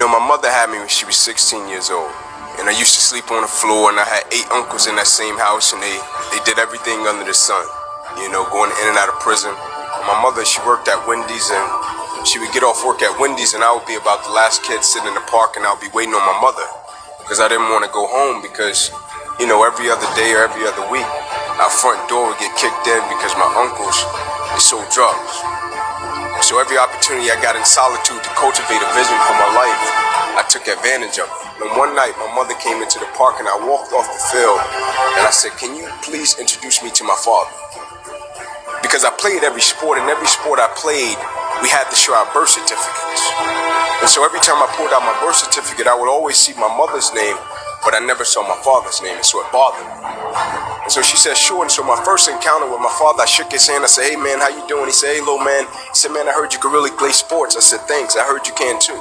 My mother had me when she was 16 years old. And I used to sleep on the floor, and I had 8 uncles in that same house, and they did everything under the sun, going in and out of prison. My mother, she worked at Wendy's, and she would get off work at Wendy's, and I would be about the last kid sitting in the park, and I would be waiting on my mother because I didn't want to go home because, every other day or every other week, our front door would get kicked in because my uncles, they sold drugs. So every opportunity I got in solitude to cultivate a vision for my life, I took advantage of it. And one night, my mother came into the park, and I walked off the field, and I said, "Can you please introduce me to my father?" Because I played every sport, and every sport I played, we had to show our birth certificates. And so every time I pulled out my birth certificate, I would always see my mother's name, but I never saw my father's name, and so it bothered me. And so she said, "Sure." And so my first encounter with my father, I shook his hand. I said, "Hey, man, how you doing?" He said, "Hey, little man." He said, "Man, I heard you could really play sports." I said, "Thanks. I heard you can too."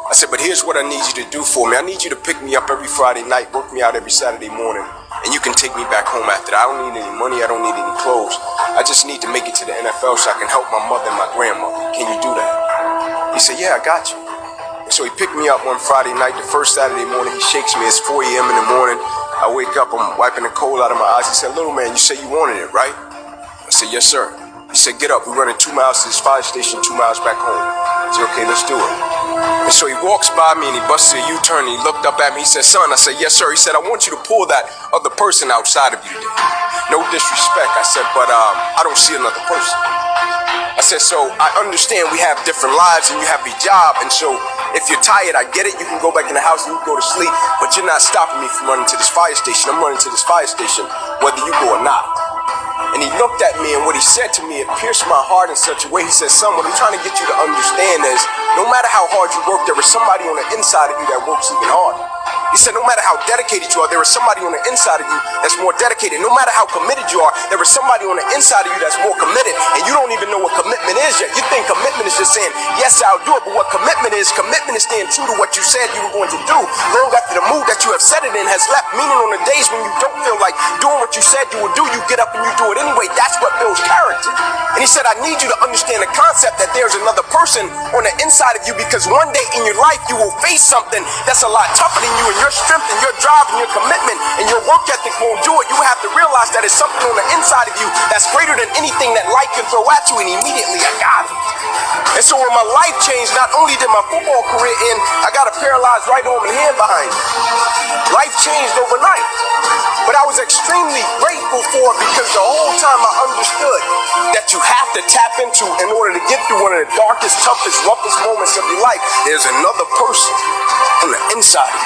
I said, "But here's what I need you to do for me. I need you to pick me up every Friday night, work me out every Saturday morning, and you can take me back home after that. I don't need any money. I don't need any clothes. I just need to make it to the NFL so I can help my mother and my grandmother. Can you do that?" He said, "Yeah, I got you." And so he picked me up one Friday night. The first Saturday morning, he shakes me. It's 4 a.m. in the morning. I wake up. I'm wiping the cold out of my eyes. He said, "Little man, you said you wanted it, right?" I said, "Yes, sir." He said, "Get up. We're running 2 miles to this fire station, 2 miles back home." I said, "Okay, let's do it." And so he walks by me and he busted a U-turn and he looked up at me. He said, "Son," I said, "Yes, sir." He said, "I want you to pull that other person outside of you today." No disrespect. I said, "But I don't see another person." I said, "So I understand we have different lives and you have a job. And so if you're tired, I get it. You can go back in the house and you can go to sleep. But you're not stopping me from running to this fire station. I'm running to this fire station whether you go or not." And he looked at me, and what he said to me, it pierced my heart in such a way. He said, "Son, what I'm trying to get you to understand is no matter how hard you work, there is somebody on the inside of you that works even harder." He said, "No matter how dedicated you are, there is somebody on the inside of you that's more dedicated. No matter how committed you are, there is somebody on the inside of you that's more committed. And you don't even know what commitment is yet. You think commitment is just saying, 'Yes, I'll do it.' But what commitment is staying true to what you said you were going to do long after the mood that you have set it in has left. Meaning on the days when you don't feel like doing what you said you would do, you get up and you do it anyway. That's what builds character." And he said, "I need you to understand the concept that there's another person on the inside of you, because one day in your life you will face something that's a lot tougher than you, and your strength and your drive and your commitment and your work ethic won't do it. You have to realize that it's something on the inside of you that's greater than anything that life can throw at you." And immediately I got it. And so when my life changed, not only did my football career end, I got a paralyzed right arm and hand behind me. Life changed overnight. But I was extremely grateful for it, because the whole time I understood that you have to tap into, in order to get through one of the darkest, toughest, roughest moments of your life, there's another person on the inside of